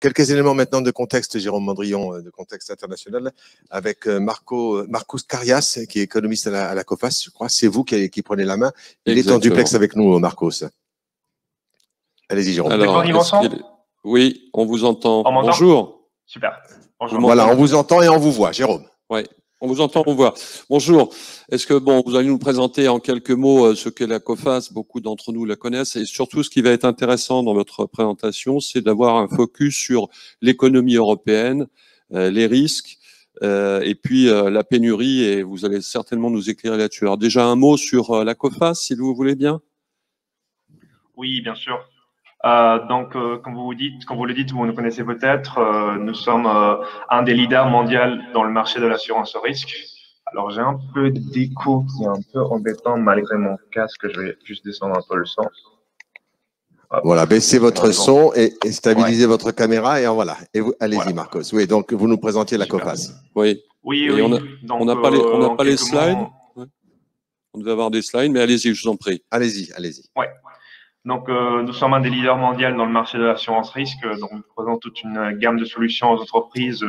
Quelques éléments maintenant de contexte, Jérôme Mandrillon, de contexte international, avec Marcus Carias, qui est économiste à la COFAS, je crois. C'est vous qui prenez la main. Il est en duplex avec nous, Marcus. Allez-y, Jérôme. Alors, oui, on vous entend. Bonjour. Super. Bonjour. Voilà, on vous entend et on vous voit, Jérôme. Oui, on vous entend, on vous voit. Bonjour. Est-ce que, vous allez nous présenter en quelques mots ce qu'est la COFAS, beaucoup d'entre nous la connaissent, et surtout ce qui va être intéressant dans votre présentation, c'est d'avoir un focus sur l'économie européenne, les risques, et puis la pénurie, et vous allez certainement nous éclairer là-dessus. Alors déjà un mot sur la COFAS, si vous voulez bien. Oui, bien sûr. Donc, comme vous le dites, vous nous connaissez peut-être, nous sommes un des leaders mondiaux dans le marché de l'assurance au risque. Alors, j'ai un peu d'écho qui est un peu embêtant malgré mon casque. Je vais juste descendre un peu le son. Hop. Voilà, baissez votre son et stabilisez votre caméra et voilà. Et allez-y, voilà. Marcos. Oui, donc vous nous présentiez la COFAS. Oui. Oui. On n'a pas les slides. Ouais. On devait avoir des slides, mais allez-y, je vous en prie. Allez-y. Ouais. Donc, nous sommes un des leaders mondiaux dans le marché de l'assurance risque. Donc, nous proposons toute une gamme de solutions aux entreprises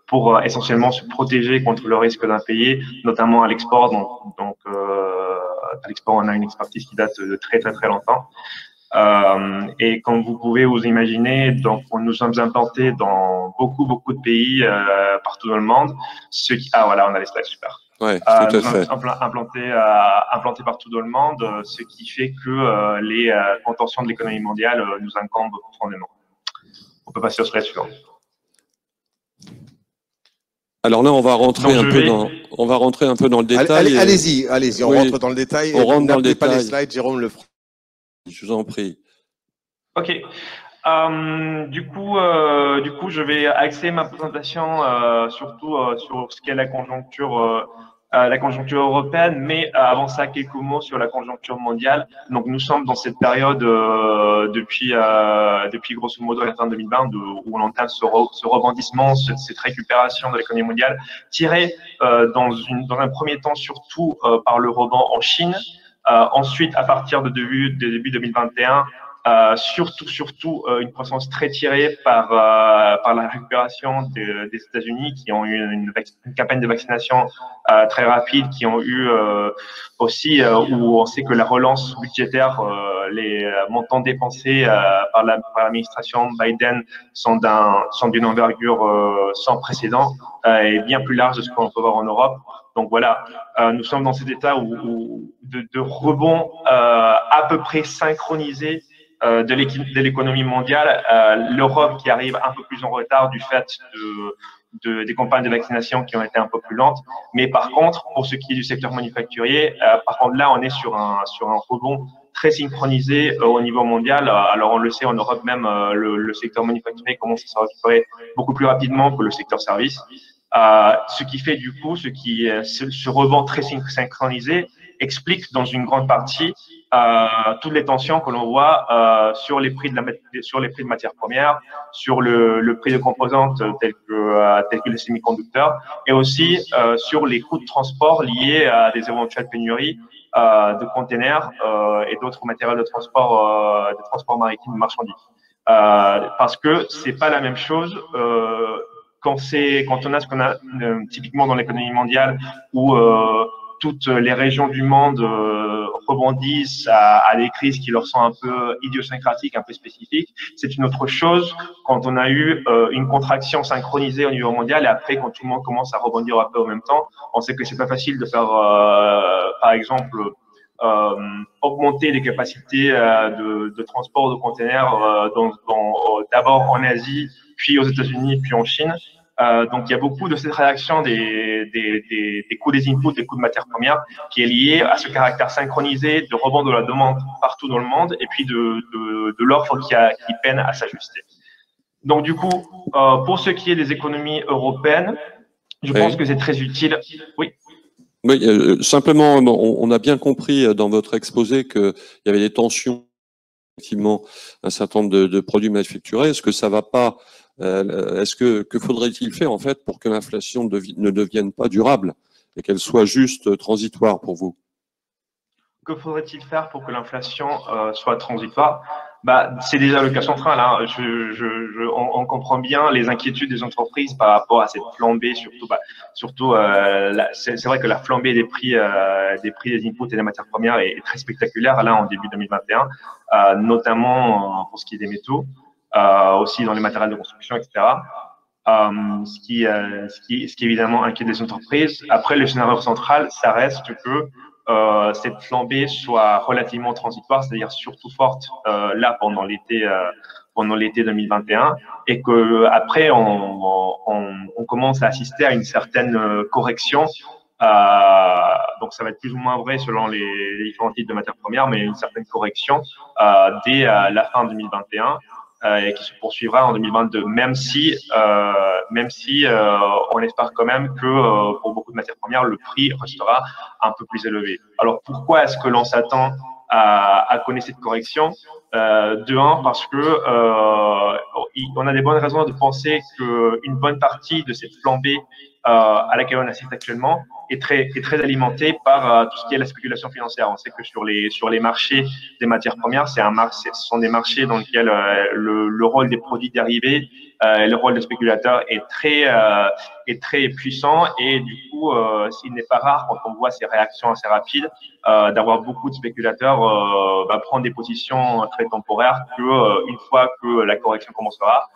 pour essentiellement se protéger contre le risque d'impayé, notamment à l'export. Donc, à l'export, on a une expertise qui date de très longtemps. Et comme vous pouvez vous imaginer, donc nous sommes implantés dans beaucoup de pays partout dans le monde. Voilà, on a les slides, super. Ouais, tout à fait. Implantés partout dans le monde, ce qui fait que les contorsions de l'économie mondiale nous incombent profondément. On peut passer au slide suivant. Alors là, on va rentrer un peu dans le détail. Allez-y, on rentre dans le détail. On rentre dans le détail. Pas les slides, Jérôme le fera. Je vous en prie. Ok. Du coup, je vais axer ma présentation surtout sur ce qu'est la conjoncture européenne, mais avant ça, quelques mots sur la conjoncture mondiale. Donc, nous sommes dans cette période depuis grosso modo la fin 2020 où on entame ce rebondissement, cette récupération de l'économie mondiale, tirée dans un premier temps surtout par le rebond en Chine. Ensuite, à partir de début 2021, surtout une croissance très tirée par la récupération des États-Unis qui ont eu une campagne de vaccination très rapide, qui ont eu aussi où on sait que la relance budgétaire, les montants dépensés par l'administration Biden sont d'une envergure sans précédent et bien plus large de ce qu'on peut voir en Europe. Donc voilà, nous sommes dans cet état de rebond à peu près synchronisé de l'économie mondiale. L'Europe qui arrive un peu plus en retard du fait des campagnes de vaccination qui ont été un peu plus lentes. Mais par contre, pour ce qui est du secteur manufacturier, par contre là, on est sur un rebond très synchronisé au niveau mondial. Alors on le sait, en Europe même, le secteur manufacturier commence à se récupérer beaucoup plus rapidement que le secteur service. Ce qui fait du coup, ce rebond très synchronisé explique dans une grande partie toutes les tensions que l'on voit sur les prix de matières premières, sur le prix de composantes telles que les semi-conducteurs, et aussi sur les coûts de transport liés à des éventuelles pénuries de containers et d'autres matériels de transport maritime de marchandises. Parce que c'est pas la même chose quand on a ce qu'on a typiquement dans l'économie mondiale où toutes les régions du monde rebondissent à des crises qui leur sont un peu idiosyncratiques, un peu spécifiques. C'est une autre chose quand on a eu une contraction synchronisée au niveau mondial et après quand tout le monde commence à rebondir un peu en même temps. On sait que c'est pas facile de faire, par exemple, augmenter les capacités de transport de containers d'abord en Asie, puis aux États-Unis, puis en Chine. Donc, il y a beaucoup de cette réaction des coûts des inputs, des coûts de matières premières, qui est liée à ce caractère synchronisé de rebond de la demande partout dans le monde et puis de l'offre qui peine à s'ajuster. Donc, du coup, pour ce qui est des économies européennes, je pense que c'est très utile. Oui. Oui, simplement, on a bien compris dans votre exposé qu'il y avait des tensions, effectivement, un certain nombre de produits manufacturés. Est-ce que ça va pas que faudrait-il faire en fait pour que l'inflation ne devienne pas durable et qu'elle soit juste transitoire pour vous? Que faudrait-il faire pour que l'inflation soit transitoire? C'est déjà le cas central. Hein. On comprend bien les inquiétudes des entreprises par rapport à cette flambée, surtout c'est vrai que la flambée des prix des inputs et des matières premières est très spectaculaire là en début 2021, notamment pour ce qui est des métaux, aussi dans les matériels de construction, etc. Ce qui évidemment inquiète les entreprises. Après, le scénario central, ça reste que cette flambée soit relativement transitoire, c'est-à-dire surtout forte là pendant l'été 2021, et que après on commence à assister à une certaine correction. Donc ça va être plus ou moins vrai selon les différents types de matières premières, mais une certaine correction dès la fin 2021. Et qui se poursuivra en 2022, même si on espère quand même que pour beaucoup de matières premières, le prix restera un peu plus élevé. Alors pourquoi est-ce que l'on s'attend à connaître cette correction? De un, parce que on a des bonnes raisons de penser qu'une bonne partie de cette flambée à laquelle on assiste actuellement est très alimentée par tout ce qui est la spéculation financière. On sait que sur les marchés des matières premières, ce sont des marchés dans lesquels le rôle des produits dérivés, le rôle des spéculateurs est très puissant, et du coup, il n'est pas rare quand on voit ces réactions assez rapides d'avoir beaucoup de spéculateurs prendre des positions très temporaires que une fois que la correction commencera,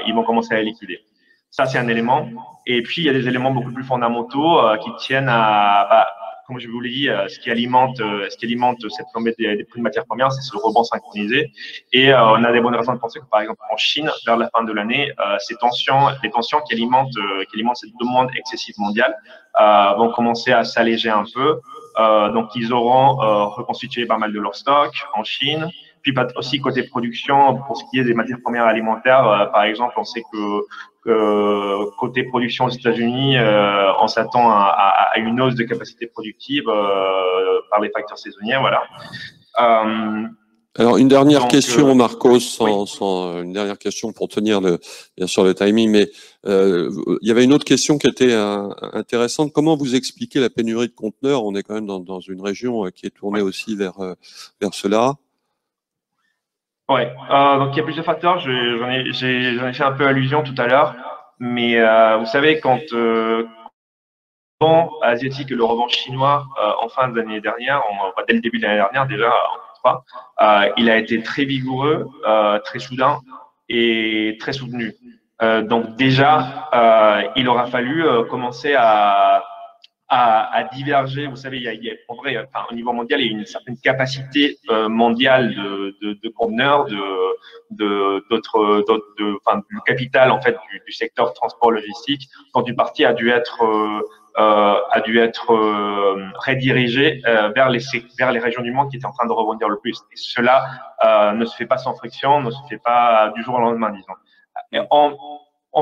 ils vont commencer à liquider. Ça, c'est un élément. Et puis, il y a des éléments beaucoup plus fondamentaux qui tiennent comme je vous l'ai dit, ce qui alimente cette flambée des prix de matières premières, c'est ce rebond synchronisé. Et on a des bonnes raisons de penser que, par exemple, en Chine, vers la fin de l'année, les tensions qui alimentent cette demande excessive mondiale vont commencer à s'alléger un peu. Donc, ils auront reconstitué pas mal de leur stock en Chine. Puis aussi côté production, pour ce qui est des matières premières alimentaires, par exemple, on sait que côté production aux États-Unis, on s'attend à une hausse de capacité productive par les facteurs saisonniers, voilà. Alors une dernière question, Marcos, une dernière question pour tenir bien sûr le timing, mais il y avait une autre question qui était intéressante. Comment vous expliquez la pénurie de conteneurs? On est quand même dans une région qui est tournée aussi vers cela. Ouais, donc il y a plusieurs facteurs. J'en ai fait un peu allusion tout à l'heure, mais vous savez, quand le rebond asiatique et le rebond chinois en fin d'année dernière, dès le début de l'année dernière déjà, il a été très vigoureux, très soudain et très soutenu. Donc déjà, il aura fallu commencer à diverger. Vous savez, en vrai, au niveau mondial, il y a une certaine capacité mondiale de conteneurs, du capital en fait du secteur transport logistique, quand une partie a dû être redirigée vers les régions du monde qui étaient en train de rebondir le plus. Et cela ne se fait pas sans friction, ne se fait pas du jour au lendemain, disons. Et en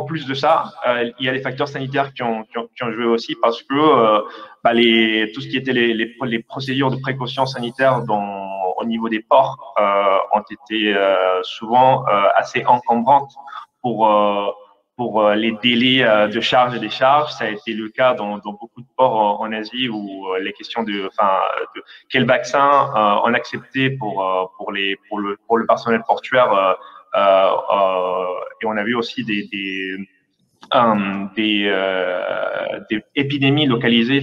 plus de ça, il y a les facteurs sanitaires qui ont joué aussi, parce que tout ce qui était les procédures de précaution sanitaire au niveau des ports ont été souvent assez encombrantes pour les délais de charge et décharge. Ça a été le cas dans beaucoup de ports en Asie, où les questions de quel vaccin on acceptait pour le personnel portuaire. Et on a vu aussi des épidémies localisées,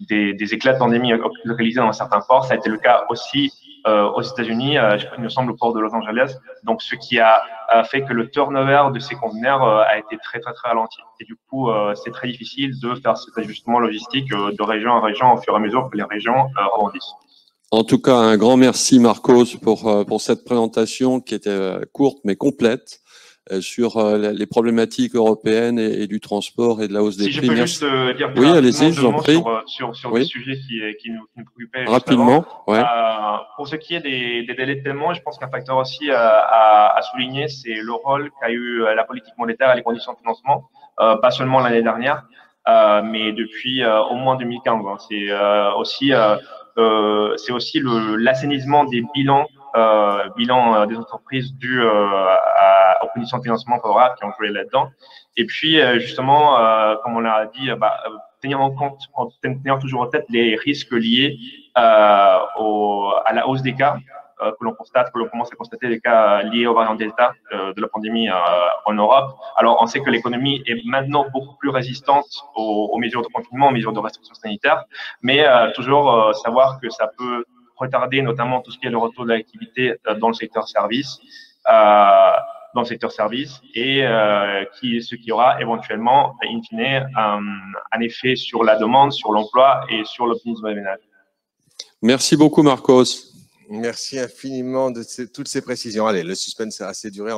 des éclats de pandémie localisés dans certains ports. Ça a été le cas aussi aux États-Unis, il me semble au port de Los Angeles. Donc, ce qui a fait que le turnover de ces conteneurs a été très ralenti. Et du coup, c'est très difficile de faire cet ajustement logistique de région en région au fur et à mesure que les régions rebondissent. En tout cas, un grand merci, Marcos, pour cette présentation qui était courte mais complète sur les problématiques européennes et du transport et de la hausse des prix. Si je peux juste dire oui, allez-y, je vous en prie. Sur oui. des sujets qui nous préoccupaient rapidement. Ouais. Pour ce qui est des délais de paiement, je pense qu'un facteur aussi à souligner, c'est le rôle qu'a eu la politique monétaire et les conditions de financement, pas seulement l'année dernière, mais depuis au moins 2015. Hein. C'est aussi l'assainissement des bilans des entreprises dues aux conditions de financement favorables qui ont joué là-dedans. Et puis, justement, comme on l'a dit, tenir toujours en tête les risques liés à la hausse des cas que l'on commence à constater des cas liés au variant Delta de la pandémie en Europe. Alors, on sait que l'économie est maintenant beaucoup plus résistante aux mesures de confinement, aux mesures de restriction sanitaire, mais toujours savoir que ça peut retarder notamment tout ce qui est le retour de l'activité dans le secteur service. Et ce qui aura éventuellement, in fine, un effet sur la demande, sur l'emploi et sur l'optimisme des ménages. Merci beaucoup, Marcos. Merci infiniment de toutes ces précisions. Allez, le suspense a assez duré.